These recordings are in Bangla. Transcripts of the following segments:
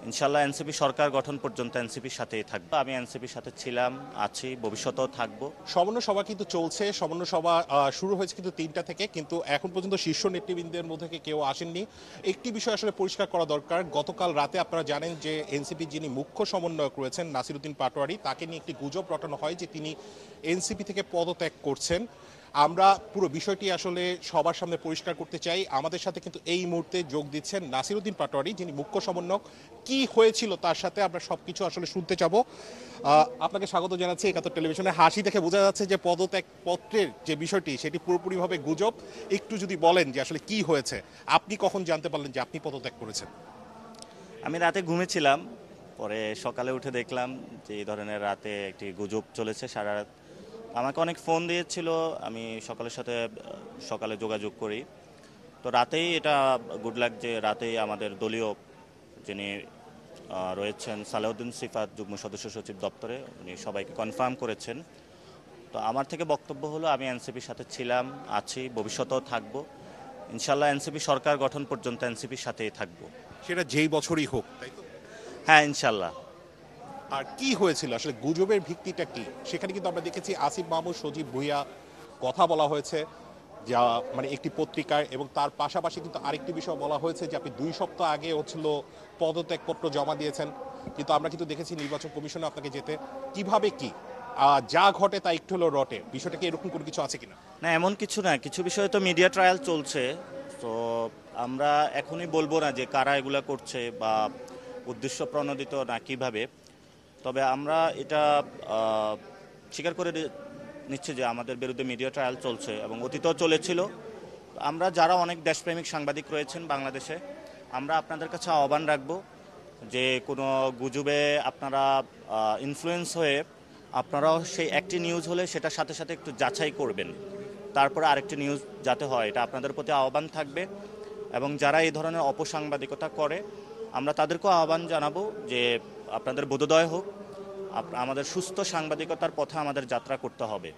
ইনশাল্লাহ এনসিপি সরকার গঠন পর্যন্ত এনসিপির সাথেই থাকবো। আমি এনসিপির সাথে ছিলাম, আছি, ভবিষ্যতেও থাকবো। সমন্বয় সভা কিন্তু চলছে, সমন্বয় সভা শুরু হয়েছে কিন্তু 3টা থেকে, কিন্তু এখন পর্যন্ত শীর্ষ নেতৃবৃন্দের মধ্যে থেকে কেউ আসেননি। একটি বিষয় আসলে পরিষ্কার করা দরকার, গতকাল রাতে আপনারা জানেন যে এনসিপি যিনি মুখ্য সমন্বয়ক রয়েছেন নাসিরউদ্দিন পাটোয়ারি, তাকে নিয়ে একটি গুজব রটানো হয় যে তিনি এনসিপি থেকে পদত্যাগ করছেন। আমরা পুরো বিষয়টি আসলে সবার সামনে পরিষ্কার করতে চাই। আমাদের সাথে কিন্তু এই মুহূর্তে যোগ দিচ্ছেন নাসিরউদ্দিন পাটোয়ারি, যিনি মুখ্য সমন্বয়ক। কি হয়েছিল তার সাথে আমরা সবকিছু আসলে শুনতে চাবো। আপনাকে স্বাগত জানাচ্ছি একাত্তর টেলিভিশনে। হাসি দেখে বোঝা যাচ্ছে যে পদত্যাগ পত্রের যে বিষয়টি সেটি পুরোপুরিভাবে গুজব। একটু যদি বলেন যে আসলে কি হয়েছে, আপনি কখন জানতে পারলেন যে আপনি পদত্যাগ করেছেন? আমি রাতে ঘুমেছিলাম, পরে সকালে উঠে দেখলাম যে এই ধরনের রাতে একটি গুজব চলেছে সারা রাত। আমাকে অনেক ফোন দিয়েছিল, আমি সকালের সাথে সকালে যোগাযোগ করি। তো রাতেই এটা গুড লাক যে রাতেই আমাদের দলীয় যিনি রয়েছেন সালাউদ্দিন সিফাত যুগ্ম সদস্য সচিব দপ্তরে, উনি সবাইকে কনফার্ম করেছেন। তো আমার থেকে বক্তব্য হলো আমি এনসিপির সাথে ছিলাম, আছি, ভবিষ্যতেও থাকবো। ইনশাল্লাহ এনসিপি সরকার গঠন পর্যন্ত এনসিপির সাথেই থাকবো। সেটা যেই বছরই হোক, তাই তো? হ্যাঁ, ইনশাল্লাহ। আর কি হয়েছিল আসলে, গুজবের ভিত্তিটা কি? সেখানে কিন্তু আমরা দেখেছি আসিফ মাহমুদ, সজীব ভুঁইয়া, কথা বলা হয়েছে যা মানে একটি পত্রিকায়, এবং তার পাশাপাশি কিন্তু আরেকটি বিষয় বলা হয়েছে যে আপনি 2 সপ্তাহ আগে হচ্ছিল পদত্যাগপত্র জমা দিয়েছেন, কিন্তু আমরা কিন্তু দেখেছি নির্বাচন কমিশনে আপনাকে যেতে। কিভাবে কি যা ঘটে তা একটু হলেও রটে, বিষয়টা কি এরকম কোনো কিছু আছে কিনা? না, এমন কিছু না, কিছু বিষয়ে তো মিডিয়া ট্রায়াল চলছে। তো আমরা এখনই বলবো না যে কারা এগুলা করছে বা উদ্দেশ্য প্রণোদিত না কিভাবে। তবে আমরা এটা স্বীকার করে নিচ্ছি যে আমাদের বিরুদ্ধে মিডিয়া ট্রায়াল চলছে এবং অতীতেও চলেছিল। আমরা যারা অনেক দেশপ্রেমিক সাংবাদিক রয়েছেন বাংলাদেশে, আমরা আপনাদের কাছে আহ্বান রাখবো যে কোনো গুজবে আপনারা ইনফ্লুয়েন্স হয়ে আপনারাও সেই একটি নিউজ হলে সেটার সাথে সাথে একটু যাচাই করবেন, তারপরে আরেকটি নিউজ যাতে হয়, এটা আপনাদের প্রতি আহ্বান থাকবে। এবং যারা এই ধরনের অপসাংবাদিকতা করে আমরা তাদেরকেও আহ্বান জানাবো যে আপনাদের বোধোদয় হোক, আমাদের সুস্থ সাংবাদিকতার পথে আমাদের যাত্রা করতে হবে।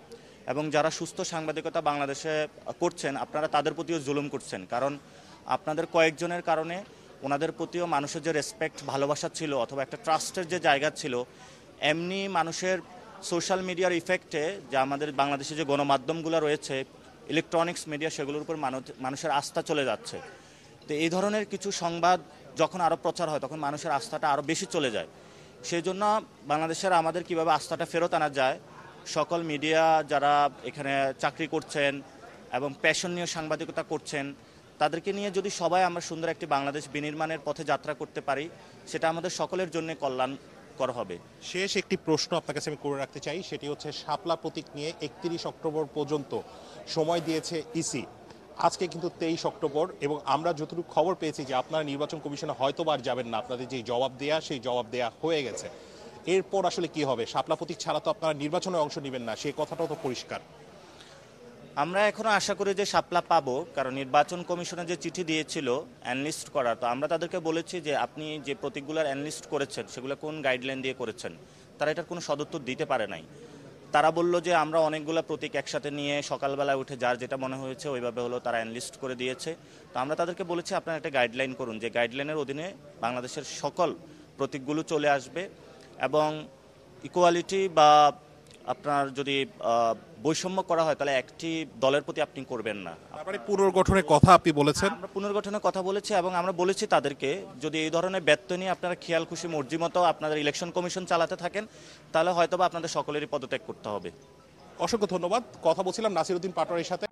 এবং যারা সুস্থ সাংবাদিকতা বাংলাদেশে করছেন আপনারা তাদের প্রতিও জুলুম করছেন, কারণ আপনাদের কয়েকজনের কারণে ওনাদের প্রতিও মানুষের যে রেসপেক্ট ভালোবাসা ছিল অথবা একটা ট্রাস্টের যে জায়গা ছিল, এমনি মানুষের সোশ্যাল মিডিয়ার ইফেক্টে যে আমাদের বাংলাদেশে যে গণমাধ্যমগুলো রয়েছে, ইলেকট্রনিক্স মিডিয়া, সেগুলোর উপর মানুষের আস্থা চলে যাচ্ছে। তো এই ধরনের কিছু সংবাদ যখন আরও প্রচার হয় তখন মানুষের আস্থাটা আরও বেশি চলে যায়। সেই জন্য বাংলাদেশের আমাদের কিভাবে আস্থাটা ফেরত আনা যায়, সকল মিডিয়া যারা এখানে চাকরি করছেন এবং প্যাশন নিয়ে সাংবাদিকতা করছেন, তাদেরকে নিয়ে যদি সবাই আমরা সুন্দর একটি বাংলাদেশ বিনির্মাণের পথে যাত্রা করতে পারি, সেটা আমাদের সকলের জন্য কল্যাণকর হবে। শেষ একটি প্রশ্ন আপনার কাছে আমি করে রাখতে চাই, সেটি হচ্ছে শাপলা প্রতীক নিয়ে 31 অক্টোবর পর্যন্ত সময় দিয়েছে ইসি। আজকে কিন্তু 23 অক্টোবর, এবং আমরা যতটুকু খবর পেয়েছি যে আপনারা নির্বাচন কমিশনে হয়তো আর যাবেন না, আপনাদের যে জবাব দেয়া সেই জবাব দেয়া হয়ে গেছে। এরপর আসলে কি হবে? শাপলা প্রতীক ছাড়া তো আপনারা নির্বাচনে অংশ নেবেন না, সেই কথাটাও তো পরিষ্কার। আমরা এখনো আশা করি যে শাপলা পাবো, কারণ নির্বাচন কমিশনে যে চিঠি দিয়েছিল অ্যানলিস্ট করার, তো আমরা তাদেরকে বলেছি যে আপনি যে প্রতীকগুলোর অ্যানলিস্ট করেছেন সেগুলো কোন গাইডলাইন দিয়ে করেছেন। তারা এটার কোনো সদুত্তর দিতে পারে নাই। তারা বলল যে আমরা অনেকগুলো প্রতীক একসাথে নিয়ে সকালবেলা উঠে যার যেটা মনে হয়েছে ওইভাবে হলো তারা অ্যানলিস্ট করে দিয়েছে। তো আমরা তাদেরকে বলেছি আপনারা একটা গাইডলাইন করুন, যে গাইডলাইনের অধীনে বাংলাদেশের সকল প্রতীকগুলো চলে আসবে। এবং ইকুয়ালিটি বা আপনার যদি বৈষম্য করা হয় তাহলে একটি দলের প্রতি আপনি করবেন না। তারপরে পুনর্গঠনের কথা আপনি বলেছেন। আমরা পুনর্গঠনের কথা বলেছি এবং আমরা বলেছি তাদেরকে যদি এই ধরনের ব্যর্থ নিয়ে আপনারা খেয়াল খুশি মর্জি মতো আপনাদের ইলেকশন কমিশন চালাতে থাকেন তাহলে হয়তোবা আপনাদের সকলেরই পদত্যাগ করতে হবে। অসংখ্য ধন্যবাদ। কথা বলছিলাম নাসিরউদ্দিন পাটোয়ারির সাথে।